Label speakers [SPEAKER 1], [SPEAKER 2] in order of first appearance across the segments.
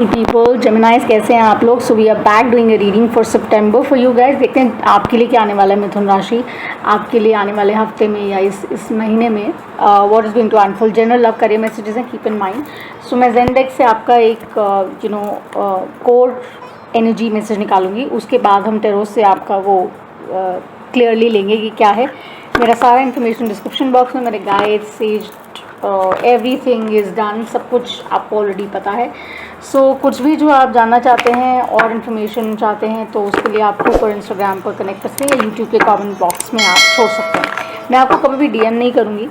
[SPEAKER 1] People जेमिनाइज कैसे हैं आप लोग। So we are back doing a reading for September for you guys. देखते हैं आपके लिए क्या आने वाला है। मिथुन राशि आपके लिए आने वाले हफ्ते में या इस महीने में what is going to unfold. General love career messages हैं, कीप इन माइंड। सो मैं ज़ेंडेक्स से आपका एक कोर एनर्जी मैसेज निकालूंगी, उसके बाद हम टेरोस से आपका वो क्लियरली लेंगे कि क्या है। मेरा सारा इन्फॉर्मेशन डिस्क्रिप्शन बॉक्स में, मेरे guide says everything is done, सब कुछ आपको ऑलरेडी पता है। सो कुछ भी जो आप जानना चाहते हैं और इन्फॉर्मेशन चाहते हैं तो उसके लिए आपको ऊपर इंस्टाग्राम पर कनेक्ट कर सकते हैं या यूट्यूब के कमेंट बॉक्स में आप छोड़ सकते हैं। मैं आपको कभी भी डीएम नहीं करूँगी,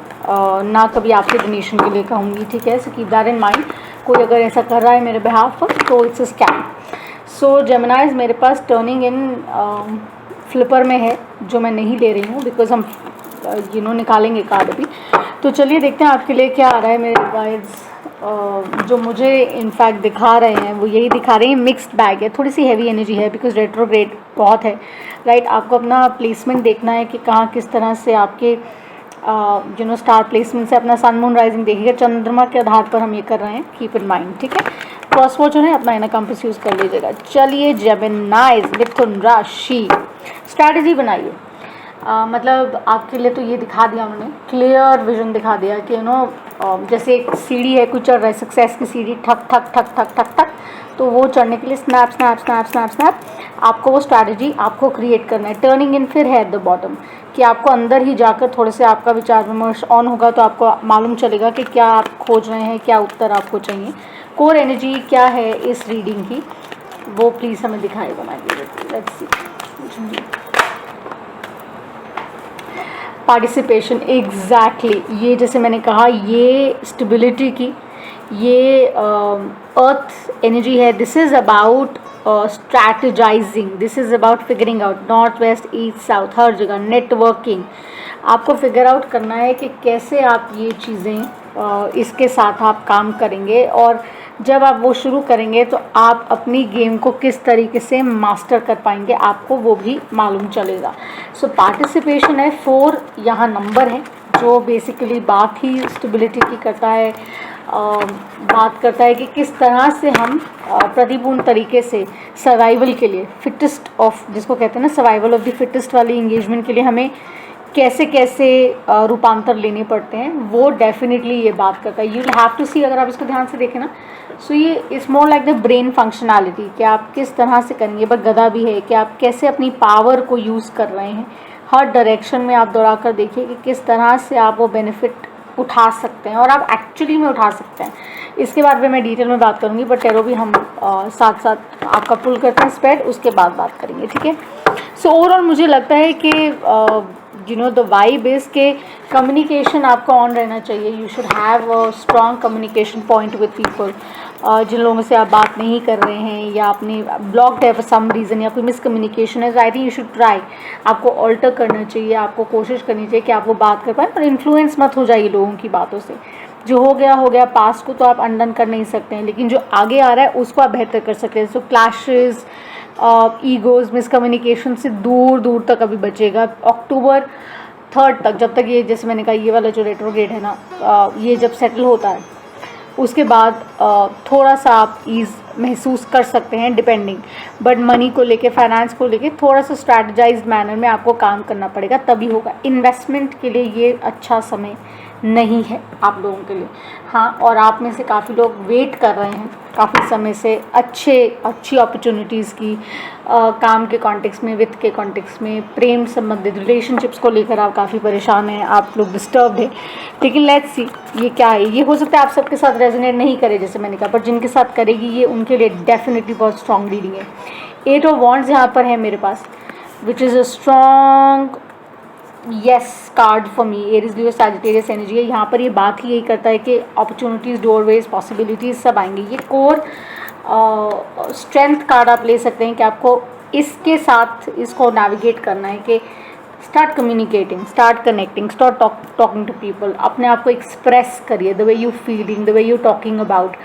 [SPEAKER 1] ना कभी आपके डोनेशन के लिए कहूँगी, ठीक है। So keep that in mind. कोई अगर ऐसा कर रहा है मेरे बिहाफ पर तो इट्स अ स्कैम। सो जेमिनाइज मेरे पास टर्निंग इन फ्लिपर में है, जो मैं नहीं ले रही हूँ बिकॉज हम निकालेंगे कार्ड अभी। तो चलिए देखते हैं आपके लिए क्या आ रहा है। मेरे गाइड्स जो मुझे इनफैक्ट दिखा रहे हैं वो यही दिखा रहे हैं। मिक्स्ड बैग है, थोड़ी सी हैवी एनर्जी है बिकॉज रेट्रोग्रेड बहुत है, राइट। आपको अपना प्लेसमेंट देखना है कि कहाँ किस तरह से आपके स्टार प्लेसमेंट से अपना सन मून राइजिंग देखिएगा। चंद्रमा के आधार पर हम ये कर रहे हैं, कीप इन माइंड, ठीक है। फर्स्ट वॉच है अपना इनर कंपास यूज़ कर लीजिएगा। चलिए जेमिनाइज मिथुन राशि, स्ट्रैटेजी बनाइए। मतलब आपके लिए तो ये दिखा दिया उन्होंने, क्लियर विजन दिखा दिया कि जैसे एक सीढ़ी है, कुछ चढ़ रहा है, सक्सेस की सीढ़ी, ठक ठक ठक ठक ठक ठक, तो वो चढ़ने के लिए snap snap snap snap snap आपको वो स्ट्रैटेजी आपको क्रिएट करना है। टर्निंग इन फिर है एट द बॉटम, कि आपको अंदर ही जाकर थोड़े से आपका विचार विमर्श ऑन होगा तो आपको मालूम चलेगा कि क्या आप खोज रहे हैं, क्या उत्तर आपको चाहिए। कोर एनर्जी क्या है इस रीडिंग की, वो प्लीज़ हमें दिखाएगा my dear. Let's see. Participation, exactly ये जैसे मैंने कहा, ये स्टेबिलिटी की, ये अर्थ एनर्जी है। This is about strategizing, this is about figuring out, north west east south हर जगह नेटवर्किंग। आपको फिगर आउट करना है कि कैसे आप ये चीज़ें इसके साथ आप काम करेंगे, और जब आप वो शुरू करेंगे तो आप अपनी गेम को किस तरीके से मास्टर कर पाएंगे, आपको वो भी मालूम चलेगा। सो पार्टिसिपेशन है 4, यहाँ नंबर है जो बेसिकली बात ही स्टेबिलिटी की करता है। बात करता है कि किस तरह से हम प्रतिपूर्ण तरीके से सर्वाइवल के लिए, फिटेस्ट ऑफ जिसको कहते हैं ना, सर्वाइवल ऑफ द फिटेस्ट वाली इंगेजमेंट के लिए हमें कैसे कैसे रूपांतर लेने पड़ते हैं, वो डेफिनेटली ये बात करता है। यू विल हैव टू सी, अगर आप इसको ध्यान से देखें ना, सो ये it's more like the brain functionality, कि आप किस तरह से करेंगे। बट गदा भी है कि आप कैसे अपनी पावर को यूज़ कर रहे हैं। हर डायरेक्शन में आप दौड़ा कर देखिए कि किस तरह से आप वो बेनिफिट उठा सकते हैं, और आप एक्चुअली में उठा सकते हैं। इसके बाद में मैं डिटेल में बात करूँगी, बट टेरो भी हम साथ साथ आपका पुल करते हैं स्प्रेड, उसके बाद बात करेंगे, ठीक है। सो ओवरऑल मुझे लगता है कि द वाइब इज़ के कम्युनिकेशन आपका ऑन रहना चाहिए। You should have a strong communication point with people. जिन लोगों से आप बात नहीं कर रहे हैं या आपने ब्लॉक्ड है फॉर सम रीज़न, या कोई मिसकम्युनिकेशन है, तो I think you should try. आपको ऑल्टर करना चाहिए, आपको कोशिश करनी चाहिए कि आप वो बात कर पाएँ, पर इन्फ्लुएंस मत हो जाइए लोगों की बातों से। जो हो गया पास्ट को तो आप अनडन कर नहीं सकते हैं, लेकिन जो आगे आ रहा है उसको आप बेहतर कर सकते हैं। सो क्लैशेस, ईगोज़, मिसकम्युनिकेशन से दूर दूर तक अभी बचेगा। अक्टूबर 3 तक, जब तक ये, जैसे मैंने कहा, ये वाला जो रेट्रोग्रेड है ना, ये जब सेटल होता है उसके बाद थोड़ा सा आप ईज़ महसूस कर सकते हैं डिपेंडिंग। बट मनी को लेके, फाइनेंस को लेके थोड़ा सा स्ट्रैटेजाइज्ड मैनर में आपको काम करना पड़ेगा, तभी होगा। इन्वेस्टमेंट के लिए ये अच्छा समय नहीं है आप लोगों के लिए। हाँ, और आप में से काफ़ी लोग वेट कर रहे हैं काफ़ी समय से अच्छी अपॉर्चुनिटीज़ की, काम के कॉन्टेक्स्ट में, वित्त के कॉन्टेक्स्ट में, प्रेम संबंधित रिलेशनशिप्स को लेकर आप काफ़ी परेशान हैं, आप लोग डिस्टर्ब्ड हैं। लेकिन लेट्स सी ये क्या है। ये हो सकता है आप सबके साथ रेजोनेट नहीं करे, जैसे मैंने कहा, पर जिनके साथ करेगी ये, उनके लिए डेफिनेटली बहुत स्ट्रॉन्ग रीडिंग है। 8 ऑफ वॉन्ड्स यहाँ पर है मेरे पास, which is a strong yes card for me. Aries Leo Sagittarius energy है यहाँ पर। ये बात ही यही करता है कि अपॉर्चुनिटीज़, डोरवेज, पॉसिबिलिटीज़ सब आएंगी। ये कोर स्ट्रेंथ कार्ड आप ले सकते हैं कि आपको इसके साथ इसको नेविगेट करना है कि start communicating, start connecting, start talking to people. अपने आप को एक्सप्रेस करिए, the way you feeling, the way you talking about.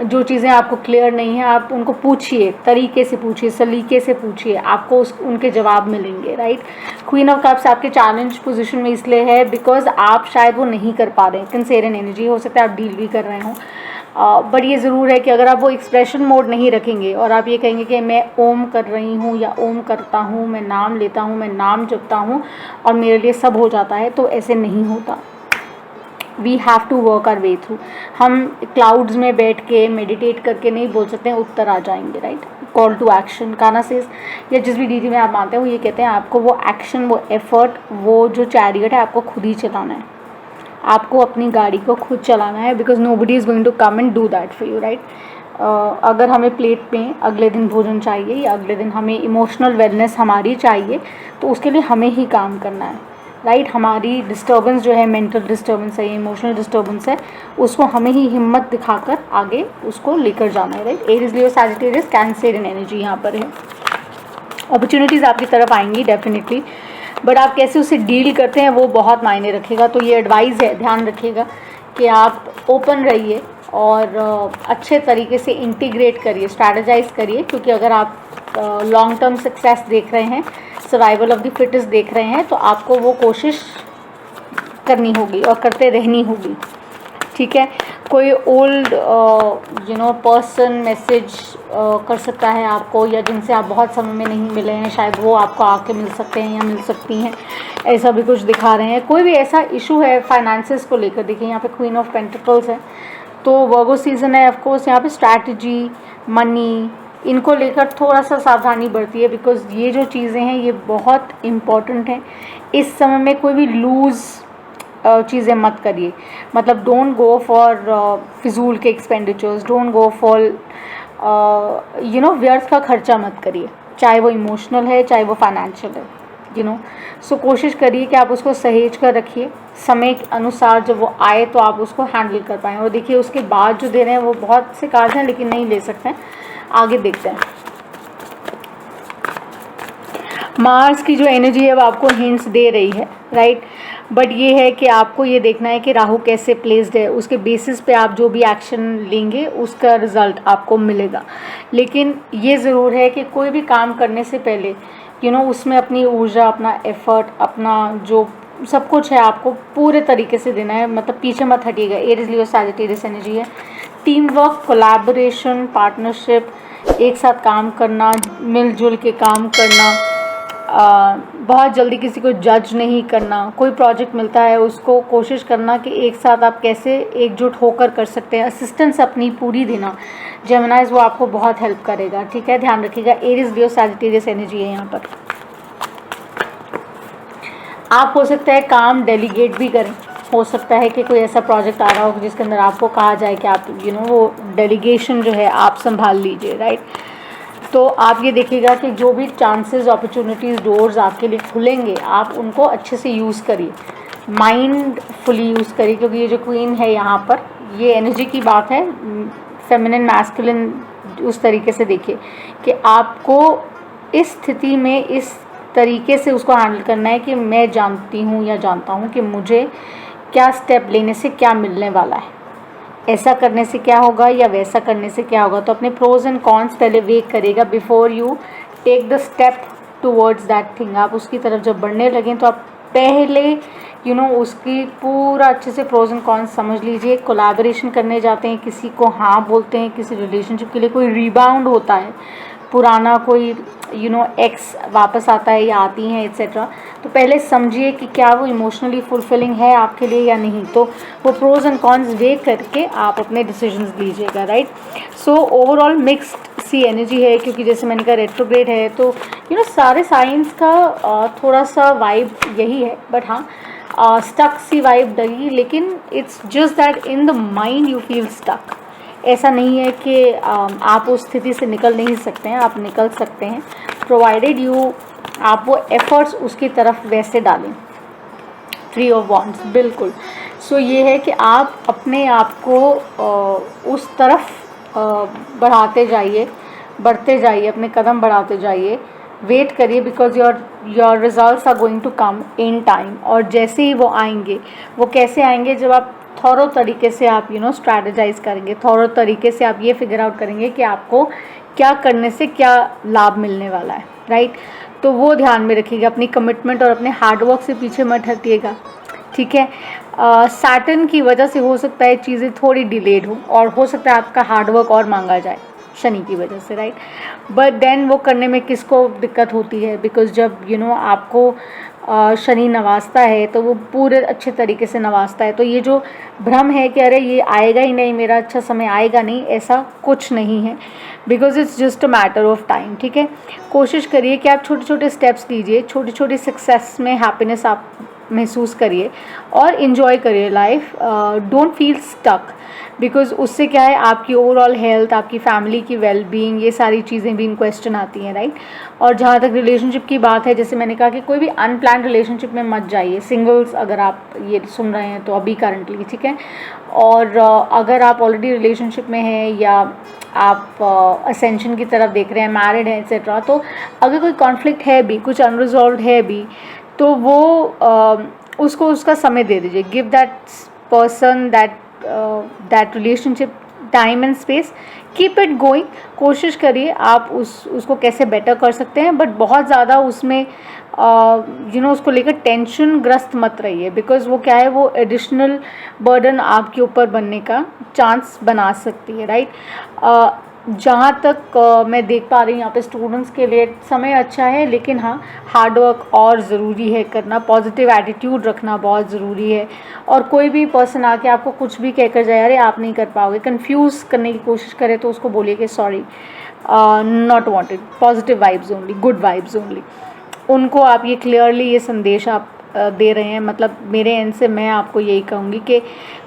[SPEAKER 1] जो चीज़ें आपको क्लियर नहीं है आप उनको पूछिए, तरीके से पूछिए, सलीके से पूछिए, आपको उनके जवाब मिलेंगे, राइट। क्वीन ऑफ कप्स आपके चैलेंज पोजीशन में इसलिए है बिकॉज आप शायद वो नहीं कर पा रहे हैं। कंसेरियन एनर्जी हो सकता है आप डील भी कर रहे हों, बट ये ज़रूर है कि अगर आप वो एक्सप्रेशन मोड नहीं रखेंगे और आप ये कहेंगे कि मैं ओम कर रही हूँ या ओम करता हूँ, मैं नाम लेता हूँ, मैं नाम जपता हूँ और मेरे लिए सब हो जाता है, तो ऐसे नहीं होता। We have to work our way through. हम क्लाउड्स में बैठ के मेडिटेट करके नहीं बोल सकते हैं उत्तर आ जाएंगे, राइट। कॉल टू एक्शन, काना सेज या जिस भी डीडी में आप मानते हैं वो ये कहते हैं आपको वो एक्शन, वो एफर्ट, वो जो चैरियट है आपको खुद ही चलाना है, आपको अपनी गाड़ी को खुद चलाना है, because nobody is going to come and do that for you, right. अगर हमें प्लेट में अगले दिन भोजन चाहिए या अगले दिन हमें इमोशनल वेलनेस हमारी चाहिए, तो उसके लिए हमें ही काम करना है, राइट। हमारी डिस्टर्बेंस जो है, मेंटल डिस्टर्बेंस है, इमोशनल डिस्टर्बेंस है, उसको हमें ही हिम्मत दिखाकर आगे उसको लेकर जाना है, right. Aries, Leo, Sagittarius, cancer in energy यहाँ पर है। अपॉर्चुनिटीज़ आपकी तरफ आएंगी डेफिनेटली, बट आप कैसे उसे डील करते हैं वो बहुत मायने रखेगा। तो ये एडवाइस है, ध्यान रखिएगा कि आप ओपन रहिए और अच्छे तरीके से इंटीग्रेट करिए, स्ट्रैटेजाइज करिए, क्योंकि अगर आप लॉन्ग टर्म सक्सेस देख रहे हैं, सर्वाइवल ऑफ द फिटेस्ट देख रहे हैं, तो आपको वो कोशिश करनी होगी और करते रहनी होगी, ठीक है। कोई ओल्ड पर्सन मैसेज कर सकता है आपको, या जिनसे आप बहुत समय में नहीं मिले हैं, शायद वो आपको आके मिल सकते हैं या मिल सकती हैं, ऐसा भी कुछ दिखा रहे हैं। कोई भी ऐसा इशू है फाइनेंसेस को लेकर, देखिए यहाँ पे क्वीन ऑफ पेंटिकल्स है, तो वर्गो सीजन है, ऑफ कोर्स यहाँ पे स्ट्रैटेजी, मनी, इनको लेकर थोड़ा सा सावधानी बरती है, बिकॉज ये जो चीज़ें हैं ये बहुत इम्पॉर्टेंट हैं। इस समय में कोई भी लूज़ चीज़ें मत करिए, मतलब डोंट गो फॉर फिजूल के एक्सपेंडिचर्स, डोंट गो फॉर व्यर्थ का खर्चा मत करिए, चाहे वो इमोशनल है चाहे वो फाइनेंशियल है, सो कोशिश करिए कि आप उसको सहेज कर रखिए, समय के अनुसार जब वो आए तो आप उसको हैंडल कर पाएँ। और देखिए उसके बाद जो दे रहे हैं वो बहुत से कार्ड हैं लेकिन नहीं ले सकते हैं, आगे देखते हैं। मार्स की जो एनर्जी है वो आपको हिंट्स दे रही है, राइट, बट ये है कि आपको ये देखना है कि राहु कैसे प्लेस्ड है, उसके बेसिस पे आप जो भी एक्शन लेंगे उसका रिजल्ट आपको मिलेगा। लेकिन ये ज़रूर है कि कोई भी काम करने से पहले उसमें अपनी ऊर्जा, अपना एफर्ट, अपना जो सब कुछ है आपको पूरे तरीके से देना है, मतलब पीछे मत हटिएगा। एरीज, लियो, सैजिटेरियस एनर्जी है। टीम वर्क, कोलैबोरेशन, पार्टनरशिप, एक साथ काम करना, मिलजुल के काम करना, बहुत जल्दी किसी को जज नहीं करना। कोई प्रोजेक्ट मिलता है उसको कोशिश करना कि एक साथ आप कैसे एकजुट होकर कर सकते हैं, असिस्टेंस अपनी पूरी देना। जेमिनाइज वो आपको बहुत हेल्प करेगा, ठीक है, ध्यान रखिएगा। एरीज, लियो, सैजिटेरियस एनर्जी है यहाँ पर। आप हो सकता है काम डेलीगेट भी करें, हो सकता है कि कोई ऐसा प्रोजेक्ट आ रहा हो जिसके अंदर आपको कहा जाए कि आप वो डेलीगेशन जो है आप संभाल लीजिए, राइट। तो आप ये देखिएगा कि जो भी चांसेस, अपॉर्चुनिटीज़, डोर्स आपके लिए खुलेंगे आप उनको अच्छे से यूज़ करिए, माइंडफुली यूज़ करिए, क्योंकि ये जो क्वीन है यहाँ पर ये एनर्जी की बात है, फेमिनिन मैस्कुलिन, उस तरीके से देखिए कि आपको इस स्थिति में इस तरीके से उसको हैंडल करना है कि मैं जानती हूँ या जानता हूँ कि मुझे क्या स्टेप लेने से क्या मिलने वाला है, ऐसा करने से क्या होगा या वैसा करने से क्या होगा। तो अपने प्रोज एंड कॉन्स पहले वेट करेगा before you take the step towards that thing. आप उसकी तरफ जब बढ़ने लगें तो आप पहले उसकी पूरा अच्छे से प्रोज एंड कॉन्स समझ लीजिए। कोलैबोरेशन करने जाते हैं, किसी को हाँ बोलते हैं, किसी रिलेशनशिप के लिए कोई रीबाउंड होता है, पुराना कोई एक्स वापस आता है या आती हैं एट्सेट्रा, तो पहले समझिए कि क्या वो इमोशनली फुलफिलिंग है आपके लिए या नहीं। तो वो प्रोज एंड कॉन्स वे करके आप अपने डिसीजंस लीजिएगा, राइट। सो ओवरऑल मिक्स्ड सी एनर्जी है, क्योंकि जैसे मैंने कहा रेट्रोग्रेड है, तो सारे साइंस का थोड़ा सा वाइब यही है, बट हाँ स्टक सी वाइब डली, लेकिन it's just that in the mind you feel stuck. ऐसा नहीं है कि आप उस स्थिति से निकल नहीं सकते हैं, आप निकल सकते हैं, प्रोवाइडेड आप वो एफर्ट्स उसकी तरफ वैसे डालें। 3 ऑफ वॉन्ड्स, बिल्कुल। सो ये है कि आप अपने आप को उस तरफ बढ़ाते जाइए, बढ़ते जाइए, अपने कदम बढ़ाते जाइए, वेट करिए, because your results are going to come in time. और जैसे ही वो आएंगे, वो कैसे आएंगे, जब आप थॉरो तरीके से आप स्ट्रैटेजाइज करेंगे, थॉरो तरीके से आप ये फिगर आउट करेंगे कि आपको क्या करने से क्या लाभ मिलने वाला है, राइट। तो वो ध्यान में रखिएगा, अपनी कमिटमेंट और अपने हार्डवर्क से पीछे मत हटिएगा, ठीक है। सैटर्न की वजह से हो सकता है चीज़ें थोड़ी डिलेड हो, और हो सकता है आपका हार्डवर्क और मांगा जाए शनि की वजह से, राइट। बट देन वो करने में किसको दिक्कत होती है, बिकॉज जब आपको शनि नवाजता है तो वो पूरे अच्छे तरीके से नवाजता है। तो ये जो भ्रम है कि अरे ये आएगा ही नहीं, मेरा अच्छा समय आएगा नहीं, ऐसा कुछ नहीं है, because it's just a matter of time, ठीक है। कोशिश करिए कि आप छोटे छोटे स्टेप्स लीजिए, छोटी छोटी सक्सेस में हैप्पीनेस आप महसूस करिए और इन्जॉय करिए life. Don't feel stuck, because उससे क्या है, आपकी ओवरऑल हेल्थ, आपकी फैमिली की वेल बीइंग, ये सारी चीज़ें भी इन क्वेश्चन आती हैं, राइट। और जहाँ तक रिलेशनशिप की बात है, जैसे मैंने कहा कि कोई भी अनप्लान्ड रिलेशनशिप में मत जाइए। सिंगल्स अगर आप ये सुन रहे हैं तो अभी करंटली, ठीक है। और अगर आप ऑलरेडी रिलेशनशिप में हैं या आप असेंशन की तरफ देख रहे हैं, मैरिड हैं एक्सेट्रा, तो अगर कोई कॉन्फ्लिक्ट है भी, कुछ अनरिजॉल्व है भी, तो वो उसको उसका समय दे दीजिए। Give that person that relationship time and space, keep it going. कोशिश करिए आप उसको कैसे बेटर कर सकते हैं, बट बहुत ज़्यादा उसमें उसको लेकर टेंशन ग्रस्त मत रहिए, बिकॉज वो क्या है, वो एडिशनल बर्डन आपके ऊपर बनने का चांस बना सकती है, राइट। जहाँ तक मैं देख पा रही हूँ यहाँ पे स्टूडेंट्स के लिए समय अच्छा है, लेकिन हाँ, हार्डवर्क और ज़रूरी है करना, पॉजिटिव एटीट्यूड रखना बहुत ज़रूरी है। और कोई भी पर्सन आके आपको कुछ भी कहकर जाए, अरे आप नहीं कर पाओगे, कंफ्यूज करने की कोशिश करे, तो उसको बोलिए कि sorry, not wanted, positive vibes only, good vibes only. उनको आप ये क्लियरली ये संदेश आप दे रहे हैं। मतलब मेरे एंड से मैं आपको यही कहूँगी कि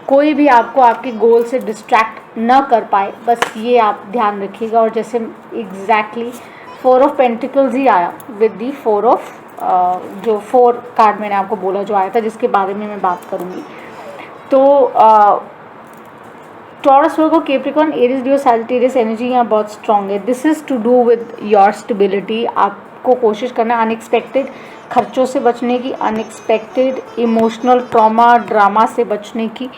[SPEAKER 1] कोई भी आपको आपके गोल से डिस्ट्रैक्ट न कर पाए, बस ये आप ध्यान रखिएगा। और जैसे एग्जैक्टली 4 ऑफ पेंटिकल्स ही आया विद दी 4 ऑफ जो 4 कार्ड मैंने आपको बोला जो आया था, जिसके बारे में मैं बात करूँगी। तो Taurus, Virgo, Capricorn, Aries, Leo, Sagittarius energy यहाँ बहुत स्ट्रॉन्ग है। This is to do with your stability. आपको कोशिश करना है अनएक्सपेक्टेड खर्चों से बचने की, अनएक्सपेक्टेड इमोशनल ट्रॉमा ड्रामा से बचने की।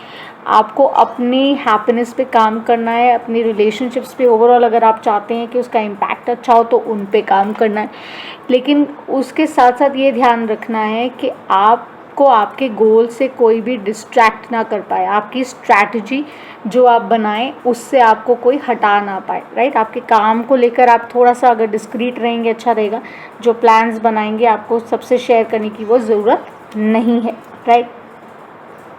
[SPEAKER 1] आपको अपनी हैप्पीनेस पे काम करना है, अपनी रिलेशनशिप्स पे ओवरऑल अगर आप चाहते हैं कि उसका इम्पैक्ट अच्छा हो तो उन पे काम करना है। लेकिन उसके साथ साथ ये ध्यान रखना है कि आपको आपके गोल से कोई भी डिस्ट्रैक्ट ना कर पाए। आपकी स्ट्रैटेजी जो आप बनाएं उससे आपको कोई हटा ना पाए, राइट। आपके काम को लेकर आप थोड़ा सा अगर डिस्क्रीट रहेंगे अच्छा रहेगा। जो प्लान्स बनाएंगे आपको सबसे शेयर करने की वो ज़रूरत नहीं है, राइट।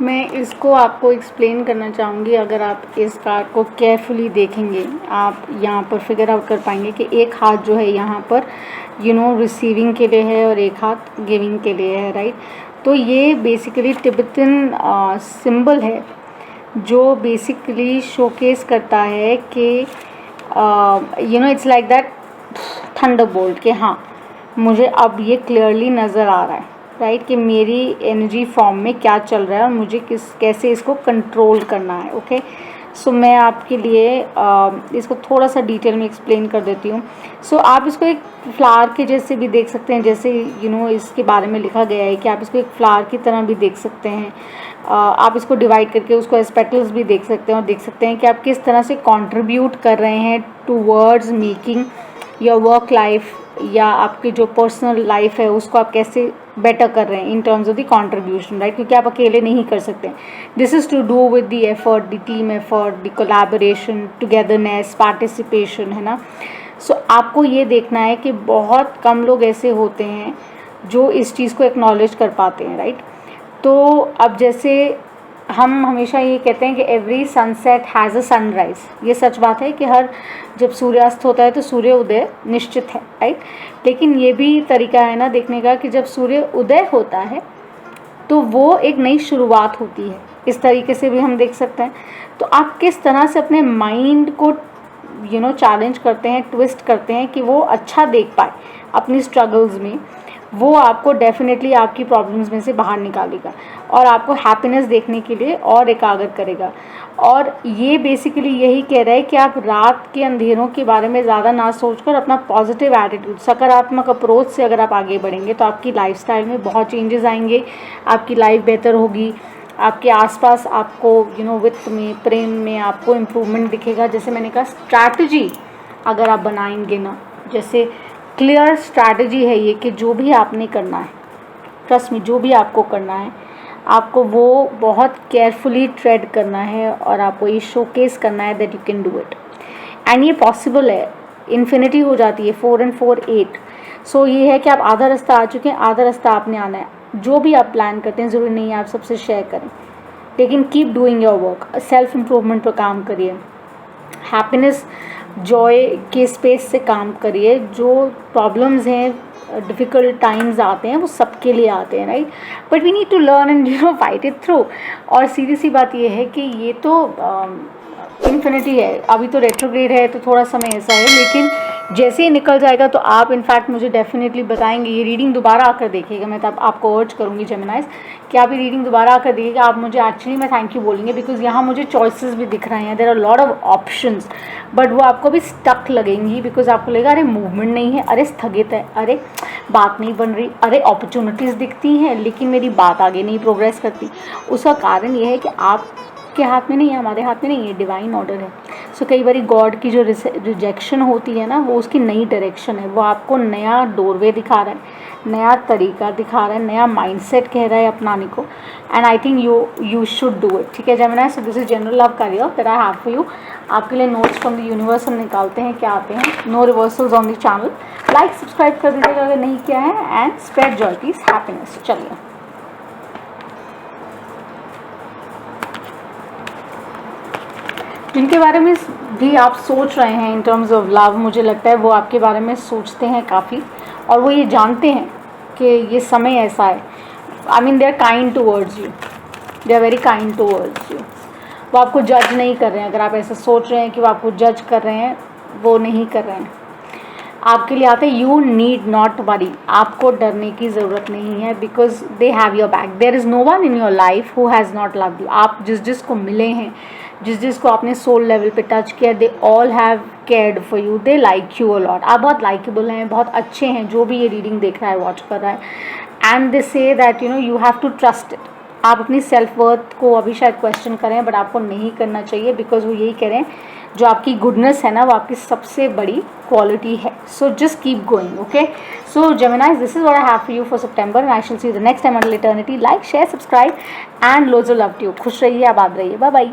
[SPEAKER 1] मैं इसको आपको एक्सप्लेन करना चाहूँगी। अगर आप इस कार्ड को केयरफुली देखेंगे, आप यहाँ पर फिगर आउट कर पाएंगे कि एक हाथ जो है यहाँ पर रिसीविंग के लिए है और एक हाथ गिविंग के लिए है, राइट। तो ये बेसिकली तिब्बतन सिंबल है जो बेसिकली शोकेस करता है कि इट्स लाइक दैट थंडरबोल्ट, कि हाँ मुझे अब ये क्लियरली नज़र आ रहा है, राइट, कि मेरी एनर्जी फॉर्म में क्या चल रहा है और मुझे कैसे इसको कंट्रोल करना है। ओके, सो मैं आपके लिए इसको थोड़ा सा डिटेल में एक्सप्लेन कर देती हूँ। सो आप इसको एक फ्लावर के जैसे भी देख सकते हैं, जैसे इसके बारे में लिखा गया है कि आप इसको एक फ्लावर की तरह भी देख सकते हैं। आप इसको डिवाइड करके उसको एज पेटल्स भी देख सकते हैं और देख सकते हैं कि आप किस तरह से कंट्रीब्यूट कर रहे हैं towards making your work life, या आपकी जो पर्सनल लाइफ है उसको आप कैसे बेटर कर रहे हैं in terms of the contribution, right, क्योंकि आप अकेले नहीं कर सकते। This is to do with the effort, the team effort, the collaboration, togetherness, participation, है ना। सो आपको ये देखना है कि बहुत कम लोग ऐसे होते हैं जो इस चीज़ को एक्नॉलेज कर पाते हैं, राइट। तो अब जैसे हम हमेशा ये कहते हैं कि every sunset has a sunrise, ये सच बात है कि हर जब सूर्यास्त होता है तो सूर्य उदय निश्चित है, राइट। लेकिन ये भी तरीका है ना देखने का कि जब सूर्य उदय होता है तो वो एक नई शुरुआत होती है, इस तरीके से भी हम देख सकते हैं। तो आप किस तरह से अपने माइंड को चैलेंज करते हैं, ट्विस्ट करते हैं कि वो अच्छा देख पाए अपनी स्ट्रगल्स में, वो आपको डेफिनेटली आपकी प्रॉब्लम्स में से बाहर निकालेगा और आपको हैप्पीनेस देखने के लिए और एकाग्र करेगा। और ये बेसिकली यही कह रहा है कि आप रात के अंधेरों के बारे में ज़्यादा ना सोचकर अपना पॉजिटिव एटीट्यूड, सकारात्मक अप्रोच से अगर आप आगे बढ़ेंगे तो आपकी लाइफस्टाइल में बहुत चेंजेस आएंगे, आपकी लाइफ बेहतर होगी, आपके आसपास आपको वित्त में, प्रेम में आपको इम्प्रूवमेंट दिखेगा। जैसे मैंने कहा, स्ट्रैटेजी अगर आप बनाएंगे ना, जैसे क्लियर स्ट्रैटेजी है ये कि जो भी आपने करना है, ट्रस्ट में, जो भी आपको करना है आपको वो बहुत केयरफुली ट्रेड करना है और आपको ये शोकेस करना है that you can do it, and ये पॉसिबल है। इन्फिनिटी हो जाती है, 4 and 4 8। सो ये है कि आप आधा रास्ता आ चुके हैं, आधा रास्ता आपने आना है। जो भी आप प्लान करते हैं ज़रूरी नहीं है आप सबसे शेयर करें, लेकिन keep doing your work, self improvement पर काम करिए, हैप्पीनेस जॉय के स्पेस से काम करिए। जो प्रॉब्लम्स हैं, डिफ़िकल्ट टाइम्स आते हैं, वो सबके लिए आते हैं, right, but we need to learn and fight it through. और सीधी सी बात ये है कि ये तो इन्फिनिटी है, अभी तो रेट्रोग्रेड है तो थोड़ा समय ऐसा है, लेकिन जैसे ही निकल जाएगा तो आप इनफैक्ट मुझे डेफिनेटली बताएंगे। ये रीडिंग दोबारा आकर देखिएगा, मैं तब आपको अर्ज करूँगी जेमिनाइज कि आप ये रीडिंग दोबारा आकर देखिएगा। आप मुझे एक्चुअली मैं थैंक यू बोलेंगे, बिकॉज यहाँ मुझे चॉइसेस भी दिख रहे हैं, there are lot of options, but वो आपको भी स्टक लगेंगी, बिकॉज आपको लगेगा अरे मूवमेंट नहीं है, अरे स्थगित है, अरे बात नहीं बन रही, अरे अपॉर्चुनिटीज़ दिखती हैं लेकिन मेरी बात आगे नहीं प्रोग्रेस करती। उसका कारण ये है कि आप के हाथ में नहीं है, हमारे हाथ में नहीं है, डिवाइन ऑर्डर है। सो कई बार गॉड की जो रिजेक्शन होती है ना, वो उसकी नई डायरेक्शन है, वो आपको नया डोरवे दिखा रहा है, नया तरीका दिखा रहा है, नया माइंडसेट कह रहा है अपनाने को, and I think you should do it. ठीक है Gemini, so this is general love career that I have for you. आपके लिए नोट्स फ्रॉम द यूनिवर्स हम निकालते हैं, क्या आते हैं। No reversals on the channel, like subscribe कर दीजिएगा अगर नहीं किया है, and spread joy peace happiness. चलिए, जिनके बारे में भी आप सोच रहे हैं इन टर्म्स ऑफ लव, मुझे लगता है वो आपके बारे में सोचते हैं काफ़ी, और वो ये जानते हैं कि ये समय ऐसा है। I mean they are kind towards you, they are very kind towards you. वो आपको जज नहीं कर रहे हैं। अगर आप ऐसा सोच रहे हैं कि वो आपको जज कर रहे हैं, वो नहीं कर रहे हैं। आपके लिए आते हैं, यू नीड नॉट वरी, आपको डरने की ज़रूरत नहीं है, because they have your back. There is no one in your life who has not loved you. आप जिस को मिले हैं, जिस को आपने सोल लेवल पे टच किया, they all have cared for you, they like you a lot. आप बहुत लाइकेबल हैं, बहुत अच्छे हैं, जो भी ये रीडिंग देख रहा है, वॉच कर रहा है, and they say that you have to trust it. आप अपनी सेल्फ वर्थ को अभी शायद क्वेश्चन करें, बट आपको नहीं करना चाहिए, बिकॉज वो यही करें, जो आपकी गुडनेस है ना, वो आपकी सबसे बड़ी क्वालिटी है। So just keep going, okay. So Geminis, this is what I have for you for September, and I shall see you the next time until eternity. Like, share, subscribe, and loads of love to you. खुश रहिए, आबाद रहिए, bye bye.